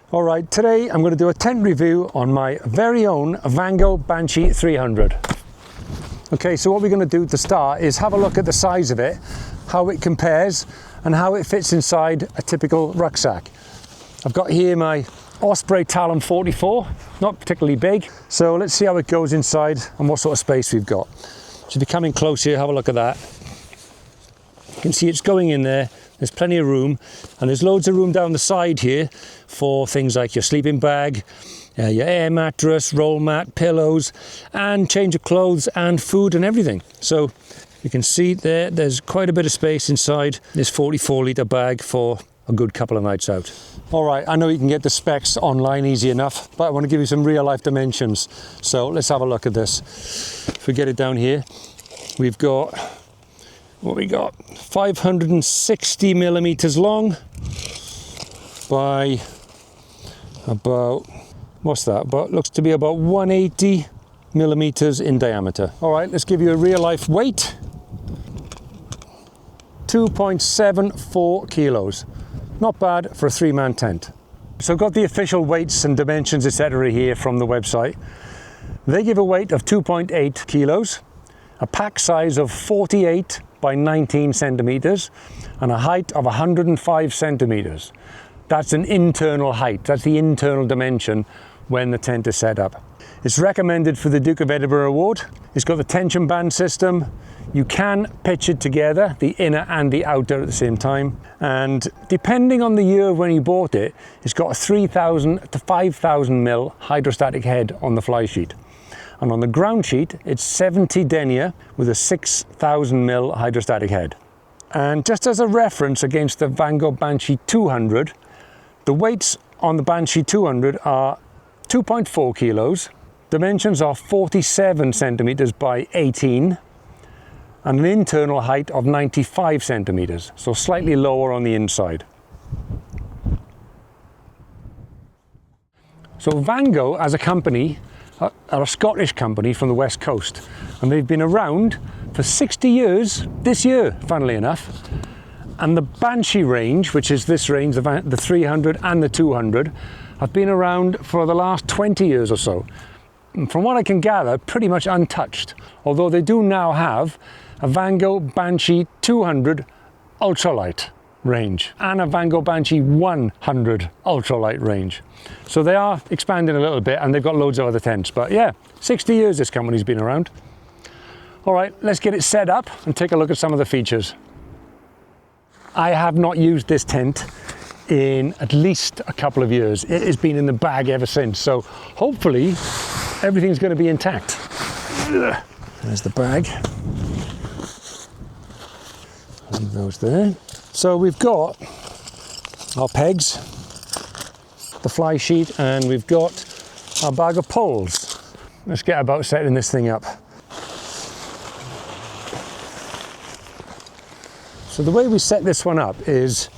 All right, today I'm going to do a tent review on my very own Vango Banshee 300. Okay, so what we're going to do to start is have a look at the size of it, how it compares and how it fits inside a typical rucksack. I've got here my Osprey Talon 44, not particularly big. So let's see how it goes inside and what sort of space we've got. So if you come in close here, have a look at that. You can see it's going in there. There's plenty of room, and there's loads of room down the side here for things like your sleeping bag, your air mattress, roll mat, pillows, and change of clothes and food and everything. So you can see there's quite a bit of space inside this 44-litre bag for a good couple of nights out. All right, I know you can get the specs online easy enough, but I want to give you some real life dimensions. So let's have a look at this. If we get it down here, we've got, what we got, 560 millimeters long by about, what's that, about, looks to be about 180 millimeters in diameter. All right, let's give you a real life weight. 2.74 kilos. Not bad for a 3-man tent. So I've got the official weights and dimensions, etc. here from the website. They give a weight of 2.8 kilos, a pack size of 48 by 19 centimeters, and a height of 105 centimeters. That's an internal height, that's the internal dimension when the tent is set up. It's recommended for the Duke of Edinburgh Award. It's got the tension band system. You can pitch it together, the inner and the outer at the same time. And depending on the year when you bought it, it's got a 3,000 to 5,000 mil hydrostatic head on the fly sheet. And on the ground sheet, it's 70 denier with a 6,000 mil hydrostatic head. And just as a reference against the Vango Banshee 200, the weights on the Banshee 200 are 2.4 kilos, dimensions are 47 centimeters by 18, and an internal height of 95 centimeters, so slightly lower on the inside. So Vango as a company are a Scottish company from the West Coast, and they've been around for 60 years this year, funnily enough. And the Banshee range, which is this range, the 300 and the 200, have been around for the last 20 years or so. And from what I can gather, pretty much untouched, although they do now have a Vango Banshee 200 ultralight range and a Vango Banshee 100 ultralight range. So they are expanding a little bit, and they've got loads of other tents. But yeah, 60 years this company's been around. All right, let's get it set up and take a look at some of the features. I have not used this tent in at least a couple of years. It has been in the bag ever since, so hopefully everything's going to be intact. There's the bag. Leave those there. So we've got our pegs, the fly sheet, and we've got our bag of poles. Let's get about setting this thing up. So the way we set this one up is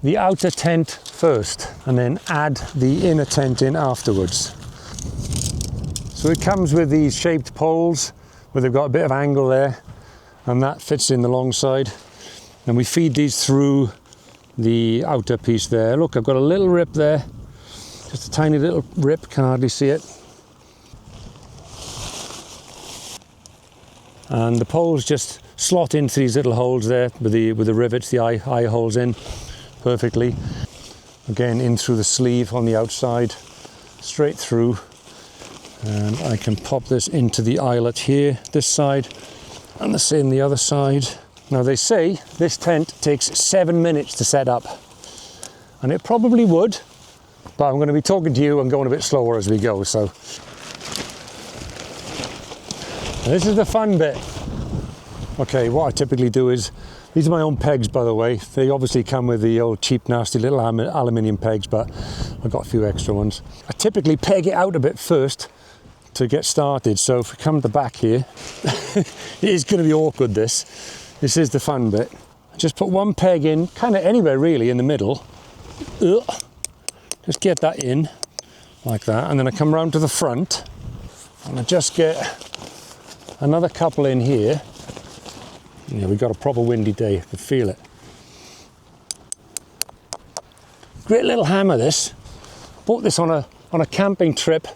the outer tent first, and then add the inner tent in afterwards. So it comes with these shaped poles where they've got a bit of angle there, and that fits in the long side. And we feed these through the outer piece there. Look, I've got a little rip there, just a tiny little rip, can hardly see it. And the poles just slot into these little holes there with the rivets, the eye holes in perfectly. Again, in through the sleeve on the outside, straight through. And I can pop this into the eyelet here, this side, and the same the other side. Now they say this tent takes 7 minutes to set up, and it probably would, but I'm going to be talking to you and going a bit slower as we go. So this is the fun bit. Okay, what I typically do is, these are my own pegs, by the way. They obviously come with the old cheap nasty little aluminium pegs, but I've got a few extra ones. I typically peg it out a bit first to get started. So if we come to the back here, it is going to be awkward, this. This is the fun bit. Just put one peg in, kind of anywhere really, in the middle. Just get that in, like that. And then I come round to the front, and I just get another couple in here. Yeah, we've got a proper windy day, I can feel it. Great little hammer, this. Bought this on a camping trip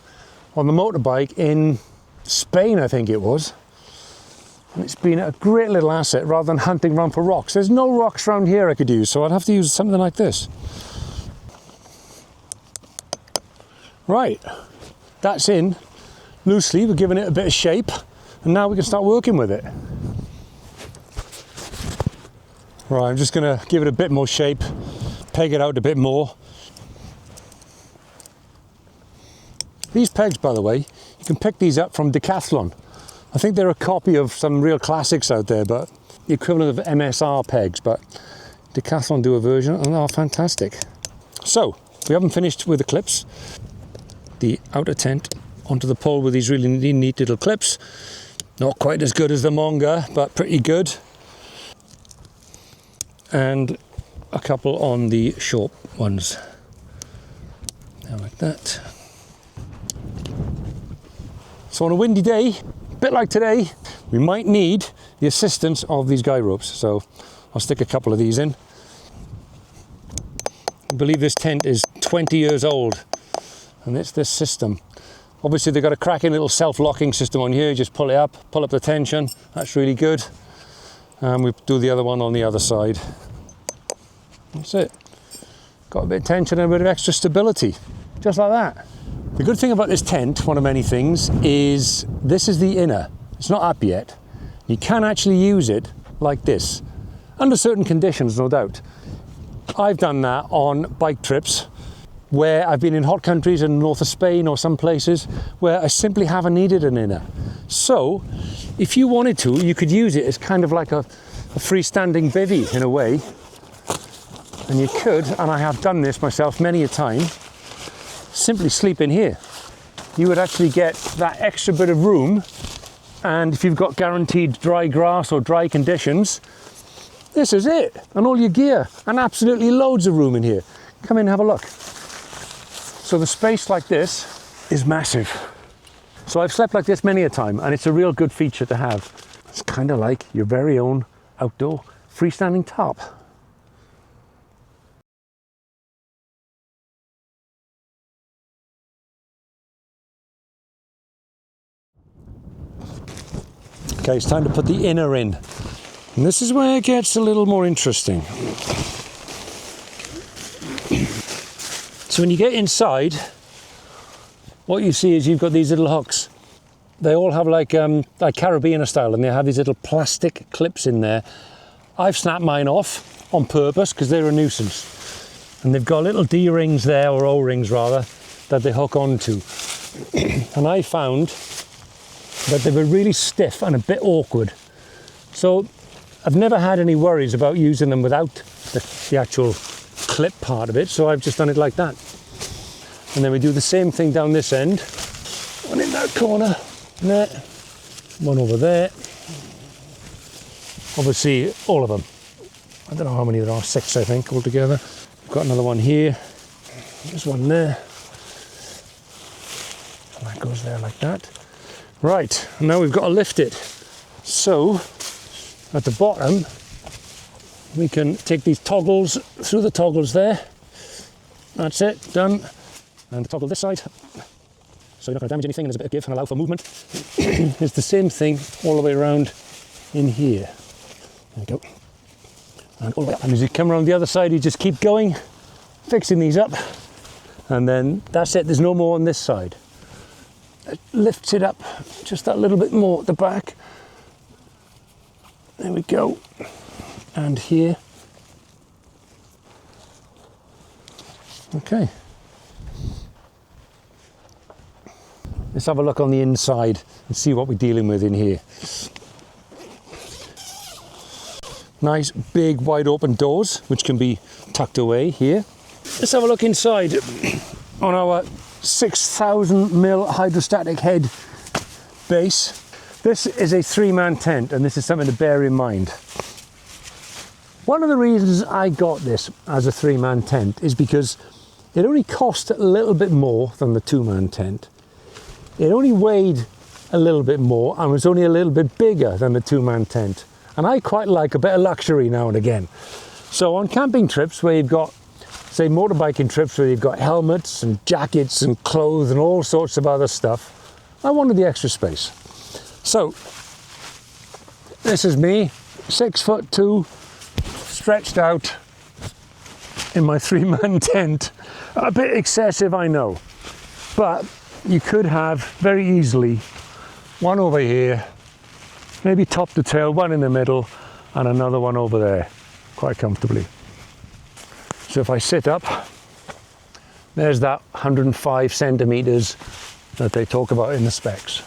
on the motorbike in Spain, I think it was. And it's been a great little asset rather than hunting around for rocks. There's no rocks around here I could use, so I'd have to use something like this. Right, that's in loosely. We're giving it a bit of shape, and now we can start working with it. Right, I'm just going to give it a bit more shape, peg it out a bit more. These pegs, by the way, you can pick these up from Decathlon. I think they're a copy of some real classics out there, but the equivalent of MSR pegs, but Decathlon do a version and are fantastic. So, we haven't finished with the clips. The outer tent onto the pole with these really neat little clips. Not quite as good as the Monga, but pretty good. And a couple on the short ones. Now like that. So on a windy day, a bit like today, we might need the assistance of these guy ropes. So I'll stick a couple of these in. I believe this tent is 20 years old, and it's this system. Obviously they've got a cracking little self-locking system on here. You just pull it up, pull up the tension. That's really good. And we do the other one on the other side. That's it. Got a bit of tension and a bit of extra stability, just like that. The good thing about this tent, one of many things, is this is the inner. It's not up yet. You can actually use it like this, under certain conditions, no doubt. I've done that on bike trips where I've been in hot countries in the north of Spain or some places where I simply haven't needed an inner. So, if you wanted to, you could use it as kind of like a freestanding bivvy in a way. And you could, and I have done this myself many a time, simply sleep in here. You would actually get that extra bit of room, and if you've got guaranteed dry grass or dry conditions, this is it, and all your gear, and absolutely loads of room in here. Come in and have a look. So the space like this is massive. So I've slept like this many a time, and it's a real good feature to have. It's kind of like your very own outdoor freestanding tarp. Okay, it's time to put the inner in. And this is where it gets a little more interesting. So when you get inside, what you see is you've got these little hooks. They all have like Caribbean style, and they have these little plastic clips in there. I've snapped mine off on purpose because they're a nuisance. And they've got little D-rings there, or O-rings rather, that they hook onto. And I found that they were really stiff and a bit awkward. So I've never had any worries about using them without the actual clip part of it, so I've just done it like that. And then we do the same thing down this end. One in that corner, there, one over there. Obviously, all of them. I don't know how many there are, 6 I think altogether. We've got another one here. There's one there. And that goes there like that. Right, now we've got to lift it. So, at the bottom, we can take these toggles through the toggles there. That's it, done. And toggle this side, so you're not going to damage anything, and there's a bit of give and allow for movement. It's the same thing all the way around in here. There we go. And all the way up. And as you come around the other side, you just keep going, fixing these up. And then that's it, there's no more on this side. It lifts it up just that little bit more at the back. There we go. And here. Okay. Let's have a look on the inside and see what we're dealing with in here. Nice big wide open doors, which can be tucked away here. Let's have a look inside on our 6,000mm hydrostatic head base. This is a 3-man tent, and this is something to bear in mind. One of the reasons I got this as a 3-man tent is because it only cost a little bit more than the 2-man tent. It only weighed a little bit more and was only a little bit bigger than the 2-man tent. And I quite like a bit of luxury now and again. So on camping trips where you've got say, motorbiking trips where you've got helmets and jackets and clothes and all sorts of other stuff, I wanted the extra space. So, this is me, 6'2", stretched out in my 3-man tent. A bit excessive, I know, but you could have very easily one over here, maybe top to tail, one in the middle, and another one over there, quite comfortably. So if I sit up, there's that 105 centimeters that they talk about in the specs.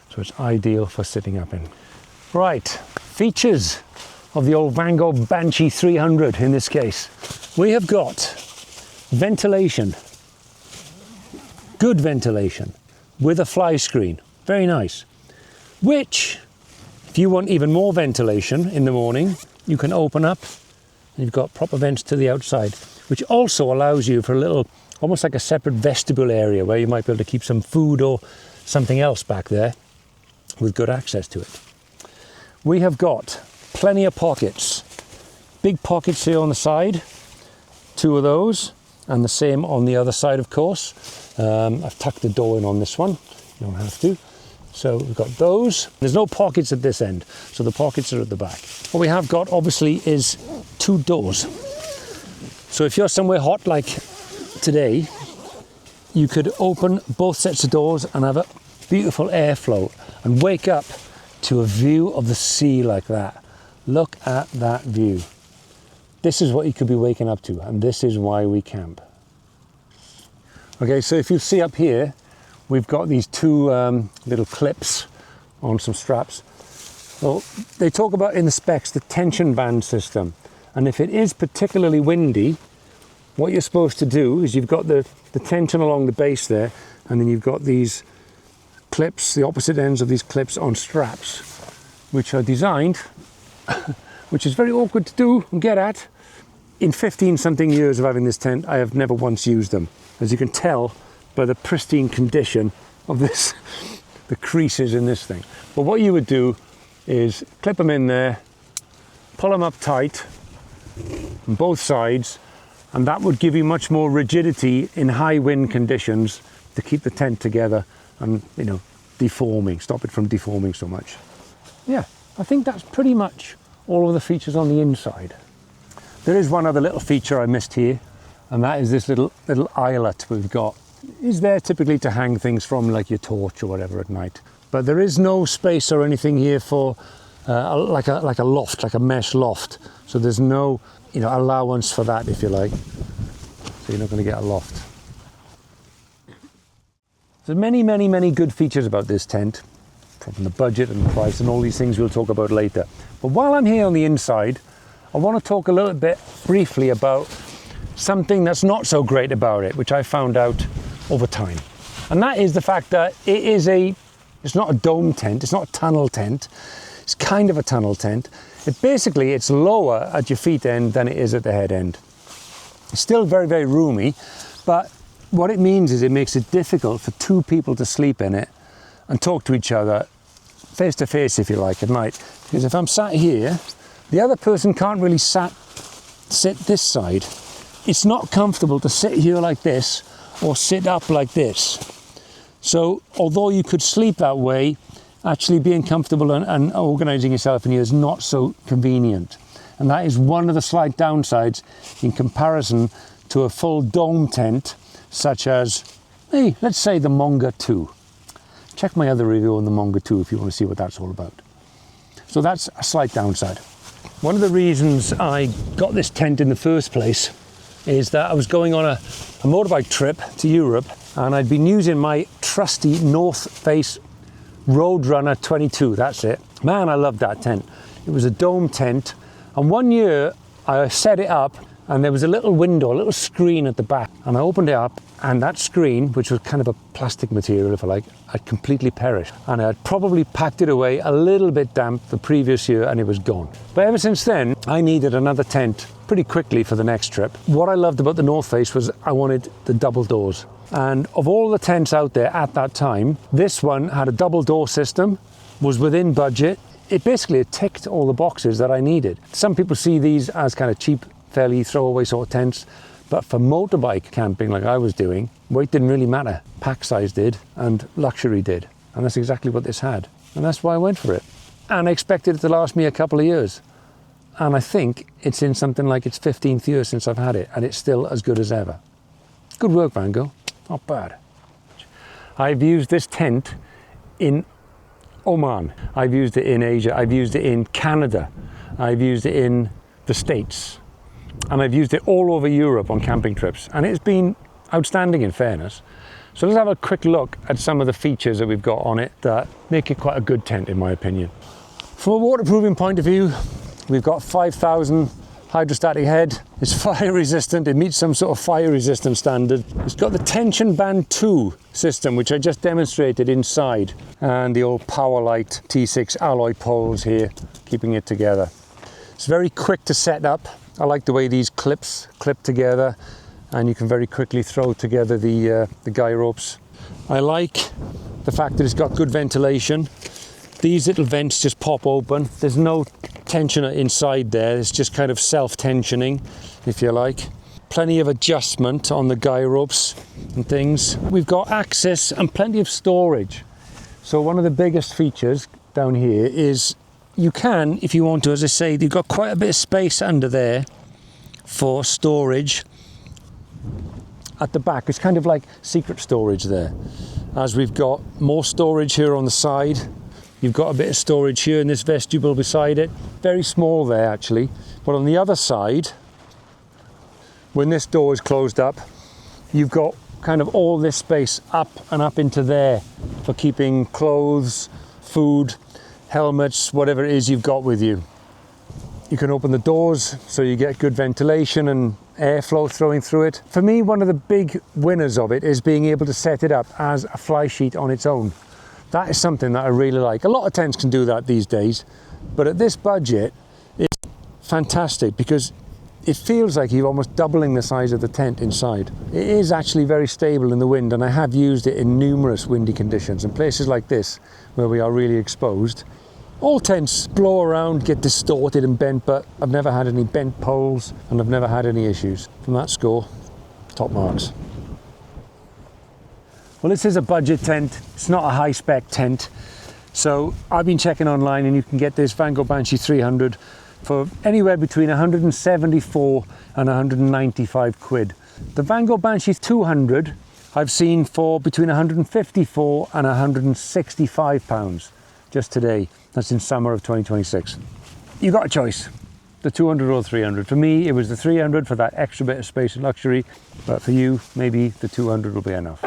So it's ideal for sitting up in. Right, features of the old Vango Banshee 300 in this case. We have got ventilation, good ventilation, with a fly screen, very nice. Which, if you want even more ventilation in the morning, you can open up and you've got proper vents to the outside, which also allows you for a little, almost like a separate vestibule area where you might be able to keep some food or something else back there with good access to it. We have got plenty of pockets. Big pockets here on the side, 2 of those, and the same on the other side, of course. I've tucked the door in on this one, you don't have to. So we've got those. There's no pockets at this end, so the pockets are at the back. What we have got, obviously, is 2 doors. So if you're somewhere hot like today, you could open both sets of doors and have a beautiful airflow and wake up to a view of the sea like that. Look at that view. This is what you could be waking up to, and this is why we camp. Okay, so if you see up here, we've got these 2 little clips on some straps. Well, they talk about in the specs the tension band system, and if it is particularly windy, what you're supposed to do is you've got the tension along the base there, and then you've got these clips, the opposite ends of these clips on straps, which are designed, which is very awkward to do and get at. In 15 something years of having this tent, I have never once used them. As you can tell by the pristine condition of this, the creases in this thing. But what you would do is clip them in there, pull them up tight on both sides, and that would give you much more rigidity in high wind conditions to keep the tent together and, you know, deforming, stop it from deforming so much. Yeah, I think that's pretty much all of the features on the inside. There is one other little feature I missed here, and that is this little eyelet we've got. Is there typically to hang things from, like your torch or whatever at night. But there is no space or anything here for like a loft, like a mesh loft. So there's no, you know, allowance for that, if you like. So you're not going to get a loft. There's many good features about this tent, from the budget and the price and all these things we'll talk about later. But while I'm here on the inside, I want to talk a little bit briefly about something that's not so great about it, which I found out over time. And that is the fact that it's not a dome tent, it's not a tunnel tent, it's kind of a tunnel tent. It's lower at your feet end than it is at the head end. It's still very roomy, but what it means is it makes it difficult for 2 people to sleep in it and talk to each other face to face, if you like, at night. Because if I'm sat here, the other person can't really sit this side. It's not comfortable to sit here like this or sit up like this. So although you could sleep that way, actually being comfortable and organising yourself in here is not so convenient. And that is one of the slight downsides in comparison to a full dome tent, such as, hey, let's say the Monga 2. Check my other review on the Monga 2 if you want to see what that's all about. So that's a slight downside. One of the reasons I got this tent in the first place is that I was going on a motorbike trip to Europe, and I'd been using my trusty North Face Roadrunner 22, that's it. Man, I loved that tent. It was a dome tent, and one year I set it up and there was a little window, a little screen at the back, and I opened it up, and that screen, which was kind of a plastic material, if I like, had completely perished, and I had probably packed it away a little bit damp the previous year, and it was gone. But ever since then, I needed another tent pretty quickly for the next trip. What I loved about the North Face was I wanted the double doors, and of all the tents out there at that time, this one had a double door system, was within budget. It basically ticked all the boxes that I needed. Some people see these as kind of cheap fairly throwaway sort of tents. But for motorbike camping like I was doing, weight didn't really matter. Pack size did and luxury did. And that's exactly what this had. And that's why I went for it. And I expected it to last me a couple of years. And I think it's in something like its 15th year since I've had it, and it's still as good as ever. Good work, Vango. Not bad. I've used this tent in Oman. I've used it in Asia. I've used it in Canada. I've used it in the States. And I've used it all over Europe on camping trips. And it's been outstanding in fairness. So let's have a quick look at some of the features that we've got on it that make it quite a good tent in my opinion. From a waterproofing point of view, we've got 5,000 hydrostatic head. It's fire resistant. It meets some sort of fire resistant standard. It's got the tension band 2 system, which I just demonstrated inside, and the old Powerlight T6 alloy poles here, keeping it together. It's very quick to set up. I like the way these clips clip together, and you can very quickly throw together the guy ropes. I like the fact that it's got good ventilation. These little vents just pop open. There's no tensioner inside there. It's just kind of self-tensioning, if you like. Plenty of adjustment on the guy ropes and things. We've got access and plenty of storage. So one of the biggest features down here is you can, if you want to, as I say, you've got quite a bit of space under there for storage. At the back, it's kind of like secret storage there. As we've got more storage here on the side. You've got a bit of storage here in this vestibule beside it. Very small there actually. But on the other side, when this door is closed up, you've got kind of all this space up and up into there for keeping clothes, food, helmets, whatever it is you've got with you. You can open the doors so you get good ventilation and airflow throwing through it. For me, one of the big winners of it is being able to set it up as a fly sheet on its own. That is something that I really like. A lot of tents can do that these days, but at this budget, it's fantastic because it feels like you're almost doubling the size of the tent inside. It is actually very stable in the wind, and I have used it in numerous windy conditions. In places like this, where we are really exposed, all tents blow around, get distorted and bent, but I've never had any bent poles, and I've never had any issues. From that score, top marks. Well, this is a budget tent. It's not a high-spec tent. So I've been checking online, and you can get this Vango Banshee 300 for anywhere between 174 and 195 quid. The Vango Banshee 200 I've seen for between 154 and 165 pounds just today. That's in summer of 2026. You got a choice, the 200 or 300. For me, it was the 300 for that extra bit of space and luxury, but for you, maybe the 200 will be enough.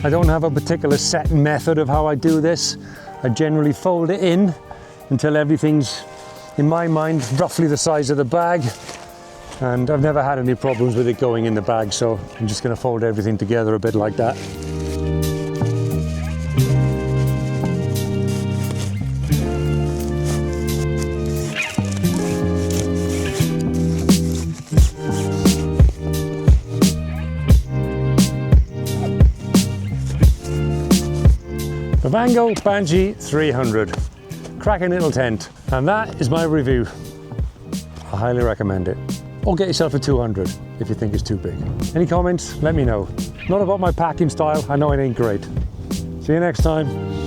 I don't have a particular set method of how I do this. I generally fold it in until everything's, in my mind, roughly the size of the bag. And I've never had any problems with it going in the bag, so I'm just going to fold everything together a bit like that. The Vango Banshee 300, cracking little tent, and that is my review. I highly recommend it. Or get yourself a 200 if you think it's too big. Any comments? Let me know. Not about my packing style, I know it ain't great. See you next time.